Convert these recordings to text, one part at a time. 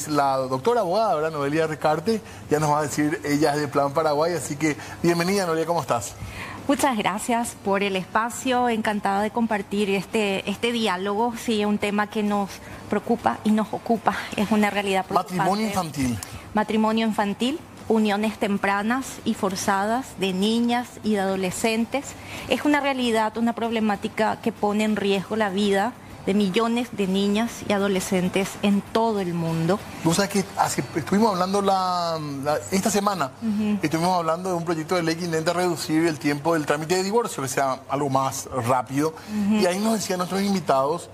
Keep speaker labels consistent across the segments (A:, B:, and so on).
A: es la doctora abogada, ¿verdad? Noelia Recarte. Ya nos va a decir, ella es de Plan Paraguay, así que bienvenida, Noelia, ¿cómo estás?
B: Muchas gracias por el espacio, encantada de compartir este diálogo. Sí, un tema que nos preocupa y nos ocupa, es una realidad preocupante.
A: Matrimonio infantil.
B: Matrimonio infantil, uniones tempranas y forzadas de niñas y de adolescentes. Es una realidad, una problemática que pone en riesgo la vida de millones de niñas y adolescentes en todo el mundo.
A: Vos sabés que estuvimos hablando esta semana, estuvimos hablando de un proyecto de ley que intenta reducir el tiempo del trámite de divorcio, que sea algo más rápido. Y ahí nos decían nuestros invitados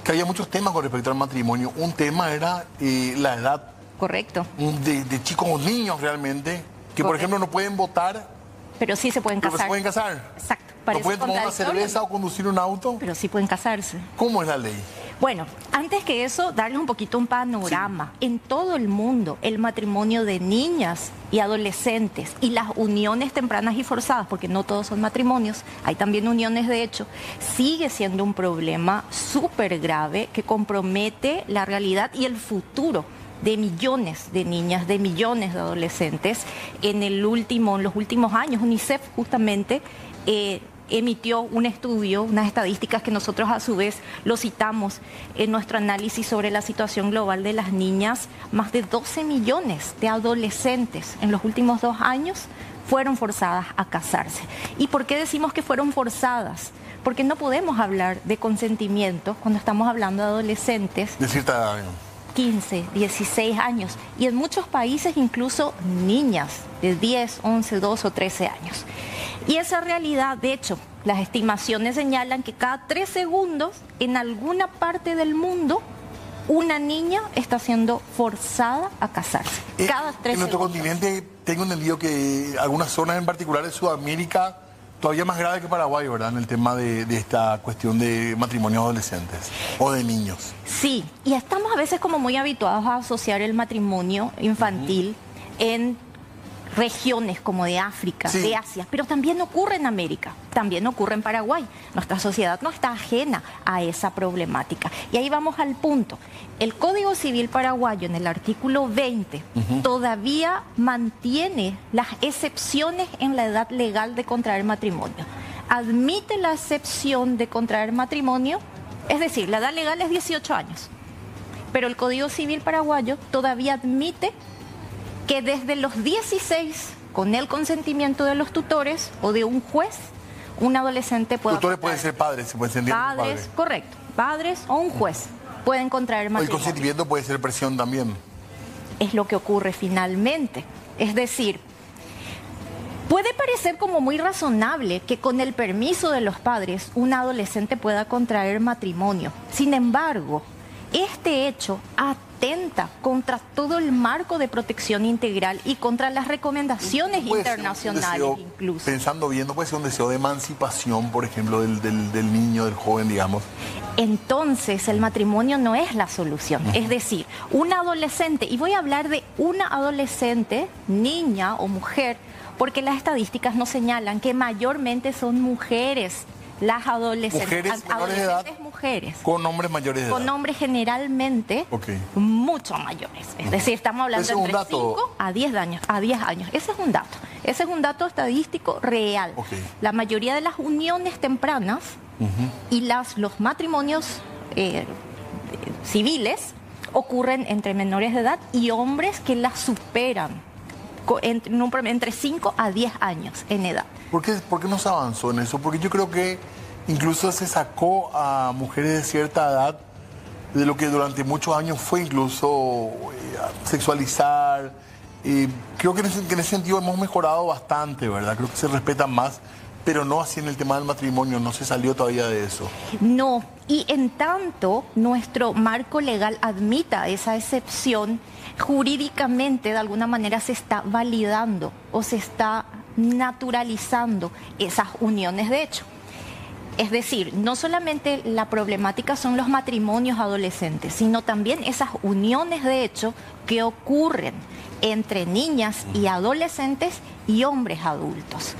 A: que había muchos temas con respecto al matrimonio. Un tema era la edad.
B: Correcto.
A: De chicos o niños realmente, que por ejemplo no pueden votar.
B: Pero sí se pueden casar.
A: Pero se pueden casar.
B: Exacto.
A: No pueden tomar una cerveza o conducir un auto.
B: Pero sí pueden casarse.
A: ¿Cómo es la ley?
B: Bueno, antes que eso, darles un poquito un panorama. Sí. En todo el mundo, el matrimonio de niñas y adolescentes y las uniones tempranas y forzadas, porque no todos son matrimonios, hay también uniones de hecho, sigue siendo un problema súper grave que compromete la realidad y el futuro de millones de niñas, de millones de adolescentes. En los últimos años, UNICEF justamente emitió un estudio, unas estadísticas que nosotros a su vez lo citamos en nuestro análisis sobre la situación global de las niñas. Más de 12 millones de adolescentes en los últimos 2 años fueron forzadas a casarse. ¿Y por qué decimos que fueron forzadas? Porque no podemos hablar de consentimiento cuando estamos hablando de adolescentes
A: de cierta edad,
B: 15, 16 años, y en muchos países incluso niñas de 10, 11, 12 o 13 años. Y esa realidad, de hecho, las estimaciones señalan que cada 3 segundos en alguna parte del mundo una niña está siendo forzada a casarse. Cada 3 segundos.
A: En nuestro continente tengo entendido que algunas zonas en particular de Sudamérica todavía más grave que Paraguay, ¿verdad? En el tema de esta cuestión de matrimonios adolescentes o de niños.
B: Sí, y estamos a veces como muy habituados a asociar el matrimonio infantil en regiones como de África, sí, de Asia, pero también ocurre en América, también ocurre en Paraguay. Nuestra sociedad no está ajena a esa problemática. Y ahí vamos al punto. El Código Civil paraguayo, en el artículo 20, todavía mantiene las excepciones en la edad legal de contraer matrimonio. Admite la excepción de contraer matrimonio, es decir, la edad legal es 18 años, pero el Código Civil paraguayo todavía admite que desde los 16, con el consentimiento de los tutores o de un juez, un adolescente puede...
A: Tutores pueden ser padres, se pueden sentir
B: padres, padre. Correcto, padres o un juez pueden contraer matrimonio.
A: El consentimiento puede ser presión también.
B: Es lo que ocurre finalmente. Es decir, puede parecer como muy razonable que con el permiso de los padres un adolescente pueda contraer matrimonio. Sin embargo, este hecho atenta contra todo el marco de protección integral y contra las recomendaciones internacionales incluso.
A: Pensando bien, ¿no puede ser un deseo de emancipación, por ejemplo, del niño, del joven, digamos?
B: Entonces, el matrimonio no es la solución. Es decir, un adolescente, y voy a hablar de una adolescente, niña o mujer, porque las estadísticas nos señalan que mayormente son mujeres. Las adolescentes, mujeres.
A: Con hombres mayores de edad.
B: Con hombres generalmente mucho mayores. Es decir, estamos hablando de entre 5 a 10 años. Ese es un dato. Ese es un dato estadístico real. La mayoría de las uniones tempranas y los matrimonios civiles ocurren entre menores de edad y hombres que las superan entre 5 a 10 años en edad.
A: ¿Por qué no se avanzó en eso? Porque yo creo que incluso se sacó a mujeres de cierta edad de lo que durante muchos años fue incluso sexualizar. Creo que en ese sentido hemos mejorado bastante, ¿verdad? Creo que se respetan más, pero no así en el tema del matrimonio, no se salió todavía de eso.
B: No, y en tanto nuestro marco legal admita esa excepción, jurídicamente de alguna manera se está validando o se está naturalizando esas uniones de hecho. Es decir, no solamente la problemática son los matrimonios adolescentes, sino también esas uniones de hecho que ocurren entre niñas y adolescentes y hombres adultos.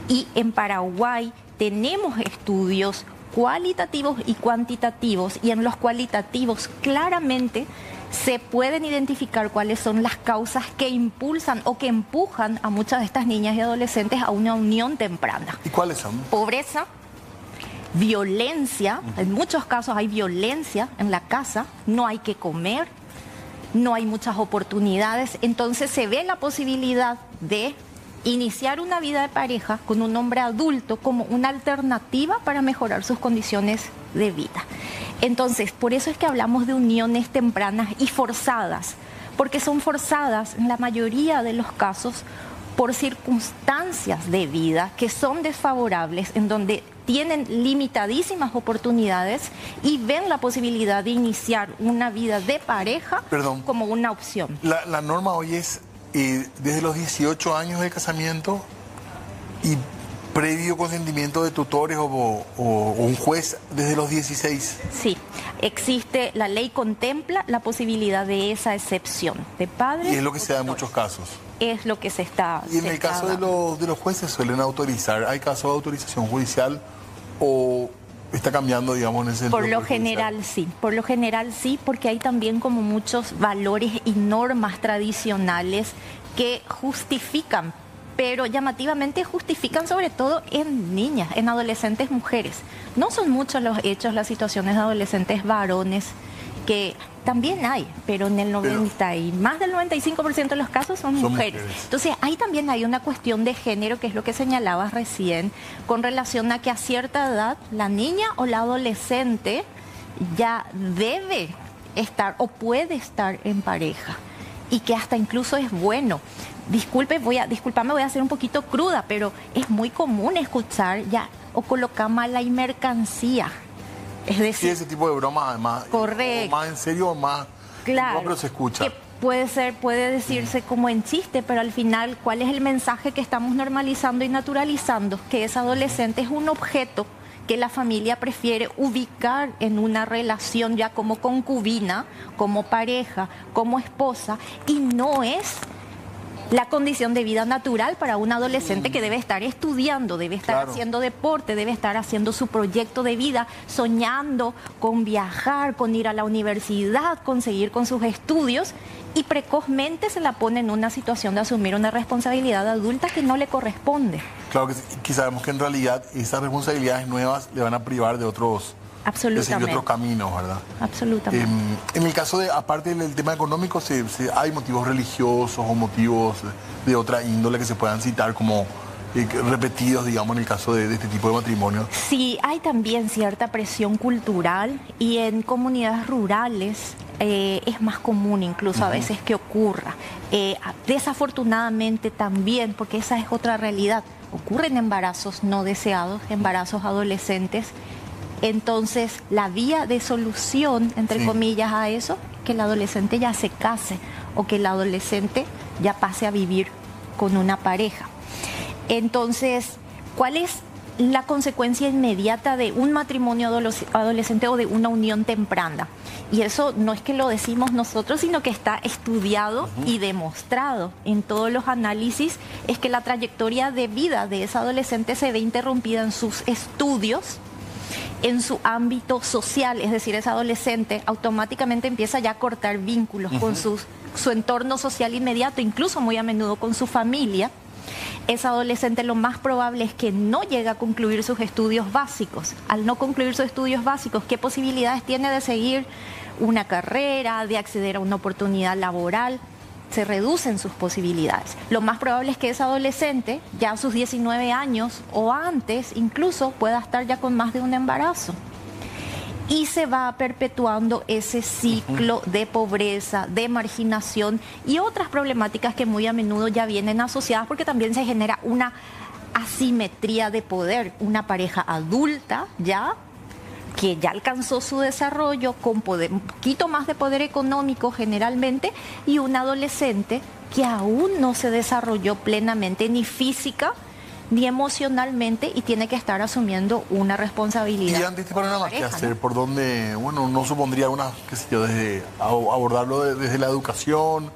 B: Y en Paraguay tenemos estudios cualitativos y cuantitativos, y en los cualitativos claramente se pueden identificar cuáles son las causas que impulsan o que empujan a muchas de estas niñas y adolescentes a una unión temprana.
A: ¿Y cuáles son?
B: Pobreza, violencia, en muchos casos hay violencia en la casa, no hay que comer, no hay muchas oportunidades, entonces se ve la posibilidad de iniciar una vida de pareja con un hombre adulto como una alternativa para mejorar sus condiciones de vida. Entonces, por eso es que hablamos de uniones tempranas y forzadas, porque son forzadas en la mayoría de los casos por circunstancias de vida que son desfavorables, en donde tienen limitadísimas oportunidades y ven la posibilidad de iniciar una vida de pareja como una opción.
A: La norma hoy es desde los 18 años de casamiento y previo consentimiento de tutores o un juez desde los 16.
B: Sí, existe, la ley contempla la posibilidad de esa excepción de padres.
A: Y es lo que se da en muchos casos.
B: Es lo que se está...
A: Y en el caso de los jueces suelen autorizar, ¿hay casos de autorización judicial o está cambiando, digamos, en ese sentido?
B: Por lo general sí, porque hay también como muchos valores y normas tradicionales que justifican, pero llamativamente justifican sobre todo en niñas, en adolescentes mujeres. No son muchos los hechos, las situaciones de adolescentes varones, que también hay, pero en el 90 y más del 95% de los casos son mujeres. Entonces, ahí también hay una cuestión de género, que es lo que señalabas recién, con relación a que a cierta edad la niña o la adolescente ya debe estar o puede estar en pareja y que hasta incluso es bueno. Disculpame, voy a ser un poquito cruda, pero es muy común escuchar ya o colocar mala y mercancía. Es decir,
A: sí, ese tipo de bromas además.
B: Correcto.
A: O más en serio o más.
B: Claro.
A: Pero se escucha.
B: Que puede decirse como en chiste, pero al final, ¿cuál es el mensaje que estamos normalizando y naturalizando? Que ese adolescente es un objeto que la familia prefiere ubicar en una relación ya como concubina, como pareja, como esposa, y no es la condición de vida natural para un adolescente que debe estar estudiando, debe estar haciendo deporte, debe estar haciendo su proyecto de vida, soñando con viajar, con ir a la universidad, con seguir con sus estudios, y precozmente se la pone en una situación de asumir una responsabilidad adulta que no le corresponde.
A: Claro que sabemos que en realidad esas responsabilidades nuevas le van a privar de otros...
B: Absolutamente.
A: De otros caminos, ¿verdad?
B: Absolutamente.
A: En el caso de, aparte del tema económico, hay motivos religiosos o motivos de otra índole que se puedan citar como repetidos, digamos, en el caso de este tipo de matrimonio.
B: Sí, hay también cierta presión cultural y en comunidades rurales es más común incluso a veces que ocurra. Desafortunadamente también, porque esa es otra realidad, ocurren embarazos no deseados, embarazos adolescentes. Entonces, la vía de solución, entre comillas, a eso, que el adolescente ya se case o que el adolescente ya pase a vivir con una pareja. Entonces, ¿cuál es la consecuencia inmediata de un matrimonio adolescente o de una unión temprana? Y eso no es que lo decimos nosotros, sino que está estudiado y demostrado en todos los análisis, es que la trayectoria de vida de ese adolescente se ve interrumpida en sus estudios, en su ámbito social, es decir, ese adolescente automáticamente empieza ya a cortar vínculos con su entorno social inmediato, incluso muy a menudo con su familia. Ese adolescente lo más probable es que no llegue a concluir sus estudios básicos. Al no concluir sus estudios básicos, ¿qué posibilidades tiene de seguir una carrera, de acceder a una oportunidad laboral? Se reducen sus posibilidades. Lo más probable es que ese adolescente, ya a sus 19 años o antes, incluso pueda estar ya con más de un embarazo. Y se va perpetuando ese ciclo de pobreza, de marginación y otras problemáticas que muy a menudo ya vienen asociadas, porque también se genera una asimetría de poder. Una pareja adulta ya, que ya alcanzó su desarrollo con poder, un poquito más de poder económico generalmente, y un adolescente que aún no se desarrolló plenamente ni física ni emocionalmente y tiene que estar asumiendo una responsabilidad.
A: Y ante este panorama, ¿qué hacer? ¿Por dónde? Bueno, no supondría una, qué sé yo, desde abordarlo desde la educación,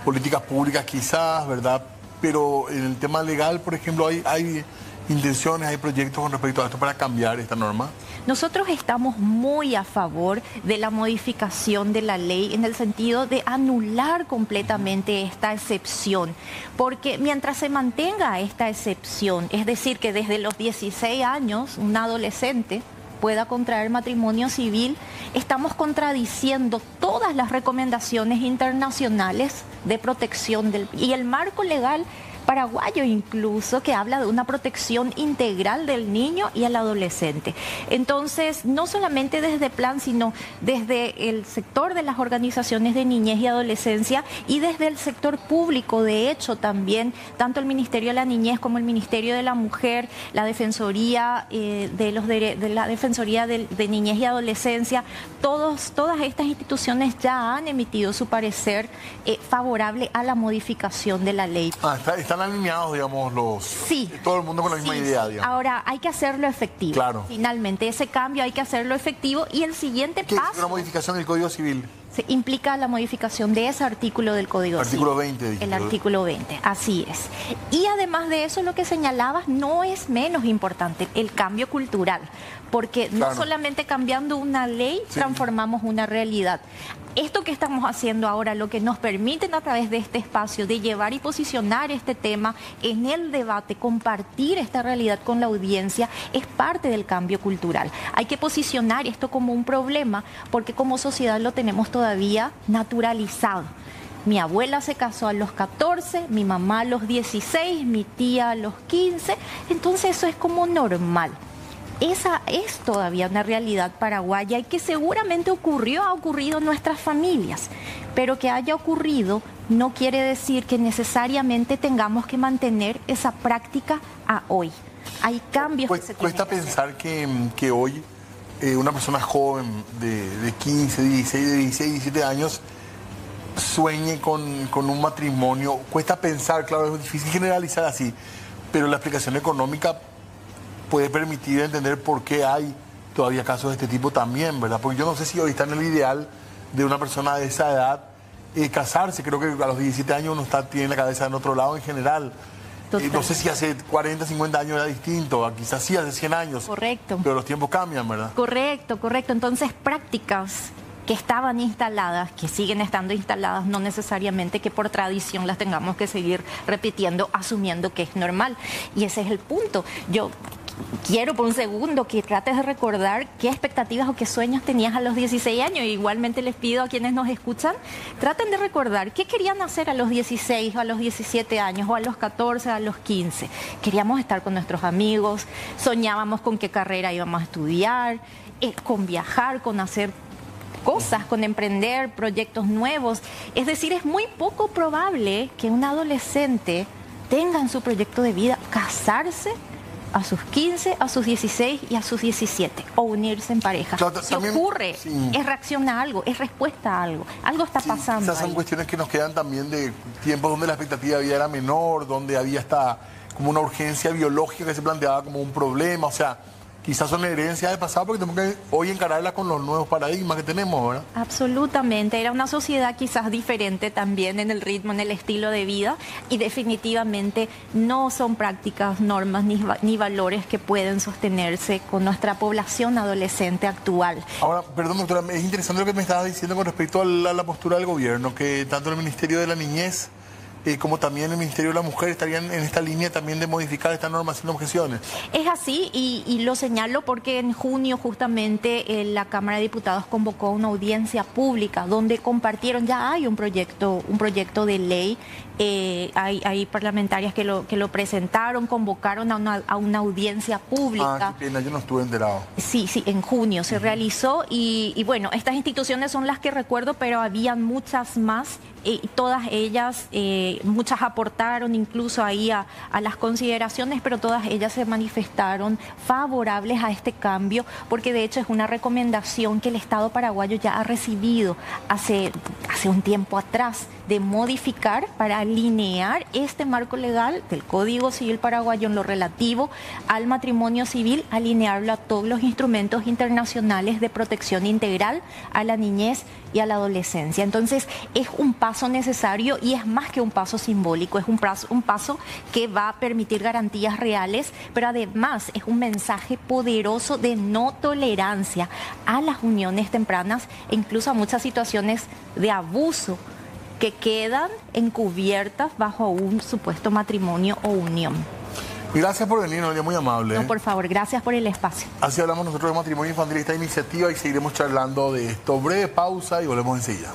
A: políticas públicas quizás, ¿verdad? Pero en el tema legal, por ejemplo, hay intenciones, hay proyectos con respecto a esto para cambiar esta norma?
B: Nosotros estamos muy a favor de la modificación de la ley en el sentido de anular completamente esta excepción, porque mientras se mantenga esta excepción, es decir, que desde los 16 años un adolescente pueda contraer matrimonio civil, estamos contradiciendo todas las recomendaciones internacionales de protección y el marco legal paraguayo incluso, que habla de una protección integral del niño y el adolescente. Entonces, no solamente desde Plan, sino desde el sector de las organizaciones de niñez y adolescencia y desde el sector público, de hecho, también, tanto el Ministerio de la Niñez como el Ministerio de la Mujer, la Defensoría de la Defensoría de Niñez y Adolescencia, todas estas instituciones ya han emitido su parecer favorable a la modificación de la ley.
A: Están alineados, digamos,
B: sí,
A: todo el mundo con la misma idea, digamos.
B: Ahora, hay que hacerlo efectivo.
A: Claro.
B: Finalmente, ese cambio hay que hacerlo efectivo y el siguiente
A: ¿Qué
B: paso...
A: es una modificación del Código Civil?
B: Se implica la modificación de ese artículo del Código Civil.
A: Artículo 20. Dije.
B: El artículo 20, así es. Y además de eso, lo que señalabas no es menos importante, el cambio cultural, porque
A: claro,
B: no solamente cambiando una ley transformamos una realidad. Esto que estamos haciendo ahora, lo que nos permiten a través de este espacio de llevar y posicionar este tema en el debate, compartir esta realidad con la audiencia, es parte del cambio cultural. Hay que posicionar esto como un problema porque como sociedad lo tenemos todavía naturalizado. Mi abuela se casó a los 14, mi mamá a los 16, mi tía a los 15, entonces eso es como normal. Esa es todavía una realidad paraguaya y que seguramente ha ocurrido en nuestras familias, pero que haya ocurrido no quiere decir que necesariamente tengamos que mantener esa práctica a hoy. Hay cambios que se tienen
A: Cuesta
B: que
A: pensar
B: hacer.
A: que hoy una persona joven de 15, 16, de 16, 17 años sueñe con un matrimonio. Cuesta pensar, claro, es difícil generalizar así, pero la explicación económica puede permitir entender por qué hay todavía casos de este tipo también, ¿verdad? Porque yo no sé si hoy está en el ideal de una persona de esa edad casarse. Creo que a los 17 años uno tiene la cabeza en otro lado en general. No sé si hace 40, 50 años era distinto, quizás sí hace 100 años.
B: Correcto.
A: Pero los tiempos cambian, ¿verdad?
B: Correcto. Entonces, prácticas que estaban instaladas, que siguen estando instaladas, no necesariamente que por tradición las tengamos que seguir repitiendo, asumiendo que es normal. Y ese es el punto. Yo quiero por un segundo que trates de recordar qué expectativas o qué sueños tenías a los 16 años. Igualmente les pido a quienes nos escuchan, traten de recordar qué querían hacer a los 16 o a los 17 años o a los 14, a los 15. Queríamos estar con nuestros amigos, soñábamos con qué carrera íbamos a estudiar, con viajar, con hacer cosas, con emprender proyectos nuevos. Es decir, es muy poco probable que un adolescente tenga en su proyecto de vida casarse a sus 15, a sus 16 y a sus 17, o unirse en pareja.
A: Claro,
B: si
A: también,
B: ocurre,
A: sí,
B: es reacción a algo, es respuesta a algo está pasando.
A: Quizás son cuestiones que nos quedan también de tiempos donde la expectativa de vida era menor, donde había hasta como una urgencia biológica que se planteaba como un problema, o sea, quizás son herencias del pasado porque tenemos que hoy encararla con los nuevos paradigmas que tenemos, ¿verdad?
B: Absolutamente, era una sociedad quizás diferente también en el ritmo, en el estilo de vida y definitivamente no son prácticas, normas ni valores que pueden sostenerse con nuestra población adolescente actual.
A: Ahora, perdón doctora, es interesante lo que me estabas diciendo con respecto a la postura del gobierno, que tanto el Ministerio de la Niñez como también el Ministerio de la Mujer estarían en esta línea también de modificar esta norma sin objeciones.
B: Es así y lo señalo porque en junio justamente la Cámara de Diputados convocó una audiencia pública donde compartieron, ya hay un proyecto de ley, hay parlamentarias que lo presentaron, convocaron a una audiencia pública.
A: Ah, qué pena, yo no estuve enterado.
B: Sí, en junio se realizó y bueno, estas instituciones son las que recuerdo, pero habían muchas más. Todas ellas, muchas aportaron incluso ahí a las consideraciones, pero todas ellas se manifestaron favorables a este cambio, porque de hecho es una recomendación que el Estado paraguayo ya ha recibido hace un tiempo atrás, de modificar para alinear este marco legal del Código Civil paraguayo en lo relativo al matrimonio civil, alinearlo a todos los instrumentos internacionales de protección integral a la niñez y a la adolescencia. Entonces es un paso paso necesario y es más que un paso simbólico, es un paso que va a permitir garantías reales, pero además es un mensaje poderoso de no tolerancia a las uniones tempranas e incluso a muchas situaciones de abuso que quedan encubiertas bajo un supuesto matrimonio o unión.
A: Gracias por venir, Noelia, muy amable.
B: No, por favor, gracias por el espacio.
A: Así hablamos nosotros de matrimonio infantil, esta iniciativa, y seguiremos charlando de esto. Breve pausa y volvemos enseguida.